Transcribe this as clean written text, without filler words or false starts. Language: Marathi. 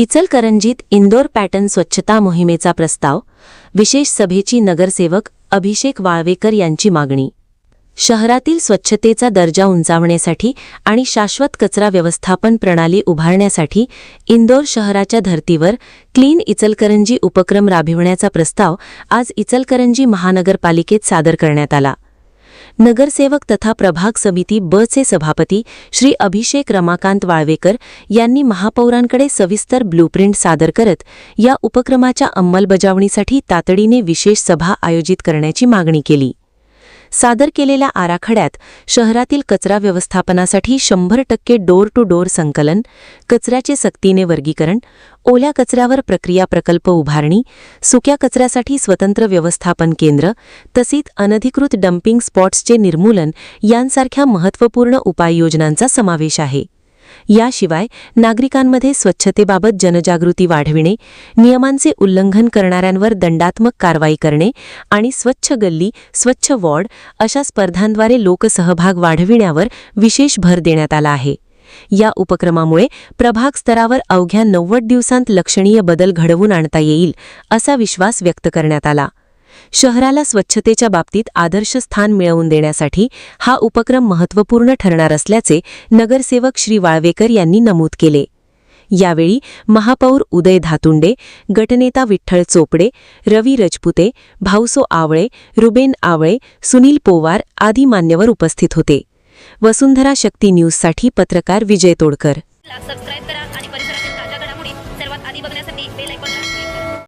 इचलकरंजीत इंदोर पॅटर्न स्वच्छता मोहिमेचा प्रस्ताव, विशेष सभेची नगरसेवक अभिषेक वाळवेकर यांची मागणी. शहरातील स्वच्छतेचा दर्जा उंचावण्यासाठी आणि शाश्वत कचरा व्यवस्थापन प्रणाली उभारण्यासाठी इंदोर शहराच्या धर्तीवर क्लीन इचलकरंजी उपक्रम राबविण्याचा प्रस्ताव आज इचलकरंजी महानगरपालिकेत सादर करण्यात आला. नगरसेवक तथा प्रभाग समिती ब चे सभापती श्री अभिषेक रमाकांत वाळवेकर यांनी महापौरांकडे सविस्तर ब्लूप्रिंट सादर करत या उपक्रमाच्या अंमलबजावणीसाठी तातडीने विशेष सभा आयोजित करण्याची मागणी केली. सादर केलेल्या आराखड्यात शहरातील कचरा व्यवस्थापनासाठी 100% डोर टू डोर संकलन, कचऱ्याचे सक्तीने वर्गीकरण, ओल्या कचऱ्यावर प्रक्रिया प्रकल्प उभारणी, सुक्या कचऱ्यासाठी स्वतंत्र व्यवस्थापन केंद्र तसेच अनधिकृत डंपिंग स्पॉट्सचे निर्मूलन यांसारख्या महत्त्वपूर्ण उपाययोजनांचा समावेश आहे. याशिवाय नागरिकांमध्ये स्वच्छतेबाबत जनजागृती वाढविणे, नियमांचे उल्लंघन करणाऱ्यांवर दंडात्मक कारवाई करणे आणि स्वच्छ गल्ली, स्वच्छ वॉर्ड अशा स्पर्धांद्वारे लोकसहभाग वाढविण्यावर विशेष भर देण्यात आला आहे. या उपक्रमामुळे प्रभाग स्तरावर अवघ्या 90 दिवसांत लक्षणीय बदल घडवून आणता येईल असा विश्वास व्यक्त करण्यात आला. शहराला स्वच्छतेच्या बाबतीत आदर्श स्थान मिळवून देण्यासाठी हा उपक्रम महत्त्वपूर्ण ठरणार असल्याचे नगरसेवक श्री वाळवेकर यांनी नमूद केले. यावेळी महापौर उदय धातुंडे, गटनेता विठ्ठल चोपडे, रवी रजपुते, भाऊसो आवळे, रुबेन आवळे, सुनील पोवार आदी मान्यवर उपस्थित होते. वसुंधरा शक्ती न्यूजसाठी पत्रकार विजय तोडकर. सबस्क्राइब करा.